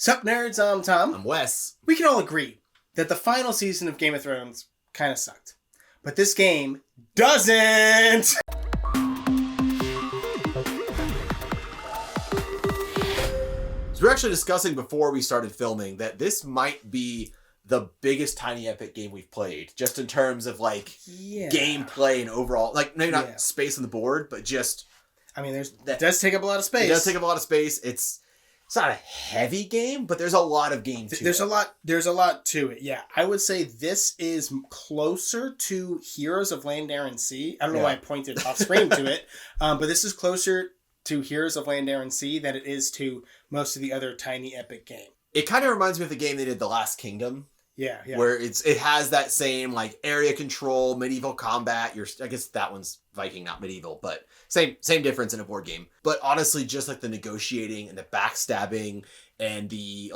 Sup nerds, I'm Tom. I'm Wes. We can all agree that the final season of Game of Thrones kind of sucked. But this game doesn't! So we were actually discussing before we started filming that this might be the biggest Tiny Epic game we've played. Just in terms of gameplay and overall, maybe not space on the board, but just... I mean, it does take up a lot of space. It does take up a lot of space. It's not a heavy game, but there's a lot of game to it. There's a lot to it, yeah. I would say this is closer to Heroes of Land, Air, and Sea. I don't know why I pointed off screen to it, but this is closer to Heroes of Land, Air, and Sea than it is to most of the other Tiny Epic game. It kind of reminds me of the game they did, The Last Kingdom. Yeah. Where it has that same area control, medieval combat. I guess that one's Viking, not medieval, but same difference in a board game. But honestly, just the negotiating and the backstabbing and the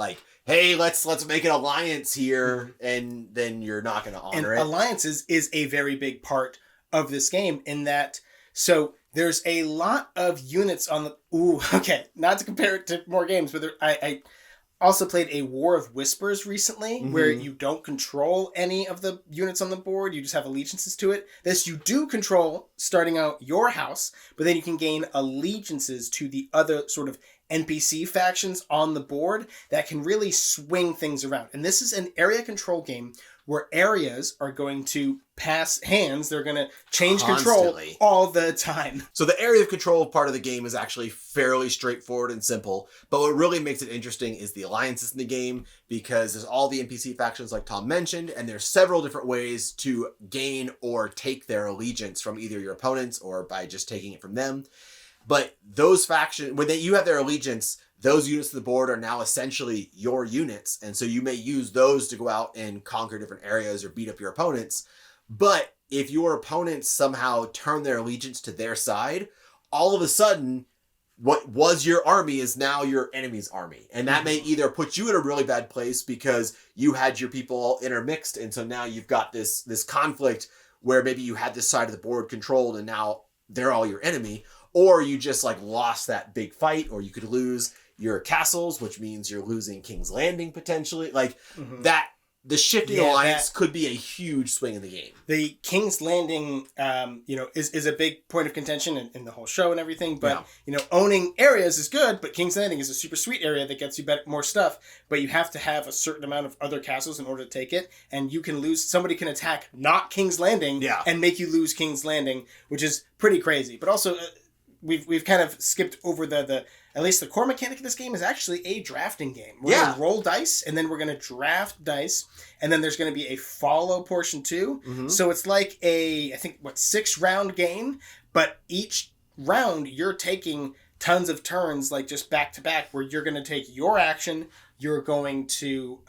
hey, let's make an alliance here, and then you're not going to honor it. Alliances is a very big part of this game in that. So there's a lot of units on the. Not to compare it to more games, but I also played a War of Whispers recently, where you don't control any of the units on the board. You just have allegiances to it. This you do control starting out your house, but then you can gain allegiances to the other sort of NPC factions on the board that can really swing things around. And this is an area control game where areas are going to pass hands. They're going to change control all the time. So the area of control part of the game is actually fairly straightforward and simple. But what really makes it interesting is the alliances in the game, because there's all the NPC factions like Tom mentioned, and there's several different ways to gain or take their allegiance from either your opponents or by just taking it from them. But those factions, when you have their allegiance, those units of the board are now essentially your units. And so you may use those to go out and conquer different areas or beat up your opponents. But if your opponents somehow turn their allegiance to their side, all of a sudden, what was your army is now your enemy's army. And that may either put you in a really bad place because you had your people all intermixed. And so now you've got this conflict where maybe you had this side of the board controlled and now they're all your enemy. Or you just lost that big fight, or you could lose your castles, which means you're losing King's Landing potentially. The shifting alliance could be a huge swing in the game. The King's Landing, is a big point of contention in the whole show and everything. But, owning areas is good, but King's Landing is a super sweet area that gets you more stuff. But you have to have a certain amount of other castles in order to take it. And you can lose, somebody can attack not King's Landing and make you lose King's Landing, which is pretty crazy. But also, we've kind of skipped over at least the core mechanic of this game is actually a drafting game. We're going to roll dice, and then we're going to draft dice, and then there's going to be a follow portion too. So it's like a 6-round game, but each round you're taking tons of turns, just back to back, where you're going to take your action, you're going to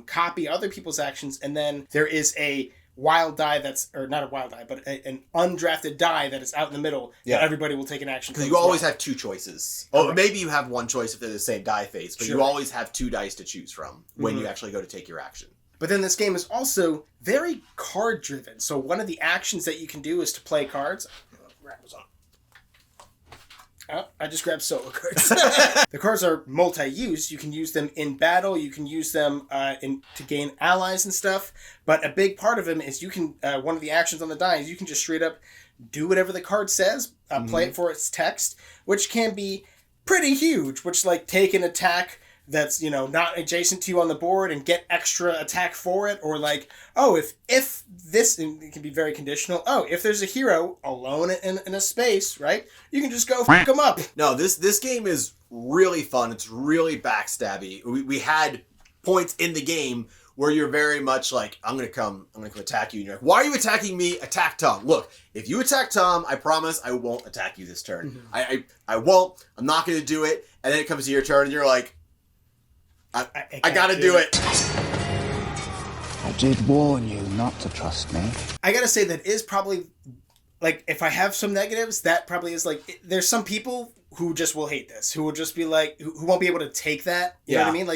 copy other people's actions, and then there is a wild die not a wild die, but an undrafted die that is out in the middle that everybody will take an action. Because you always have two choices. Oh, maybe you have one choice if they're the same die phase, but you always have two dice to choose from when you actually go to take your action. But then this game is also very card driven. So one of the actions that you can do is to play cards. Oh, I just grabbed solo cards. The cards are multi-use. You can use them in battle. You can use them to gain allies and stuff. But a big part of them is you can, one of the actions on the die is you can just straight up do whatever the card says, play it for its text, which can be pretty huge, which take an attack that's, not adjacent to you on the board and get extra attack for it. Or if this, and it can be very conditional. If there's a hero alone in a space, right? You can just go fuck them up. No, this game is really fun. It's really backstabby. We had points in the game where you're very much I'm going to come attack you. And you're like, why are you attacking me? Attack Tom. Look, if you attack Tom, I promise I won't attack you this turn. I won't. I'm not going to do it. And then it comes to your turn and you're like, I gotta do it. I did warn you not to trust me. I gotta say that is probably, if I have some negatives, that probably is there's some people who just will hate this, who will just be who won't be able to take that. You know what I mean?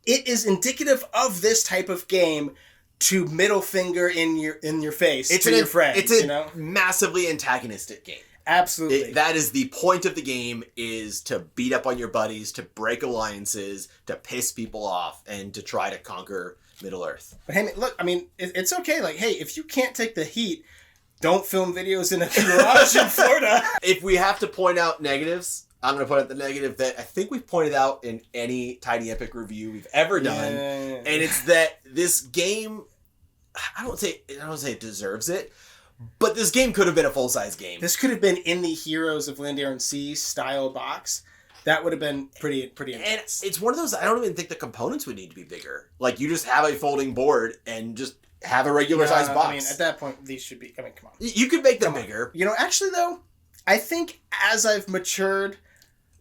It is indicative of this type of game to middle finger in your face to your friends. It's a massively antagonistic game. Absolutely. That is the point of the game, is to beat up on your buddies, to break alliances, to piss people off, and to try to conquer Middle-earth. But hey, look, I mean, it's okay. Like, hey, if you can't take the heat, don't film videos in a garage in Florida. If we have to point out negatives, I'm going to point out the negative that I think we've pointed out in any Tiny Epic review we've ever done. Yeah. And it's that this game, I don't say it deserves it, but this game could have been a full-size game. This could have been in the Heroes of Land, Air, and Sea style box. That would have been pretty intense. And it's one of those, I don't even think the components would need to be bigger. Like, you just have a folding board and just have a regular size box. I mean, at that point, these should be, I mean, come on. You could make them bigger. You know, actually, though, I think as I've matured,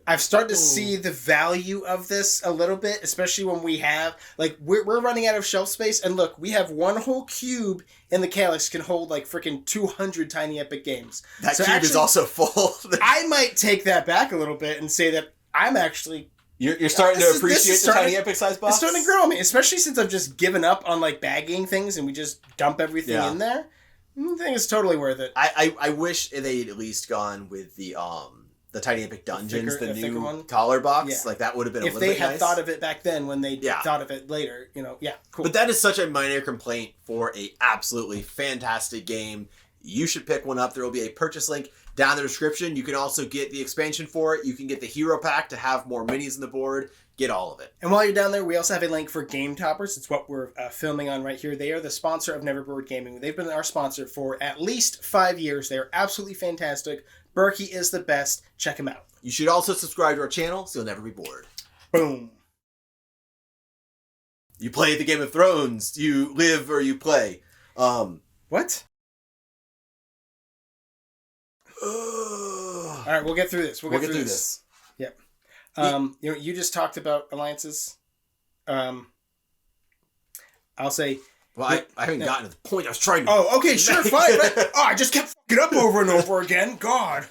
I've started to see the value of this a little bit, especially when we have, like, we're running out of shelf space, and look, we have one whole cube in the Calyx can hold, like, freaking 200 Tiny Epic games. That cube is also full. I might take that back a little bit and say that I'm actually... You're starting to appreciate the Tiny Epic size box? It's starting to grow on me, especially since I've just given up on, like, bagging things and we just dump everything in there. I think it's totally worth it. I wish they'd at least gone with the Tiny Epic Dungeons, the new taller box. Yeah. Like, that would have been a little bit nice. If they had thought of it back then when they thought of it later, you know, cool. But that is such a minor complaint for a absolutely fantastic game. You should pick one up. There will be a purchase link down in the description. You can also get the expansion for it. You can get the hero pack to have more minis on the board. Get all of it. And while you're down there, we also have a link for Game Toppers. It's what we're filming on right here. They are the sponsor of Neverboard Gaming. They've been our sponsor for at least 5 years. They're absolutely fantastic. Berkey is the best. Check him out. You should also subscribe to our channel so you'll never be bored. Boom. You play the Game of Thrones. You live or you play. What? All right, we'll get through this. We'll get through this. Yep. You know, you just talked about alliances. I'll say. Well, I haven't gotten to the point I was trying to. Oh, okay, sure, fine. Right. Oh, I just kept fucking up over and over again. God.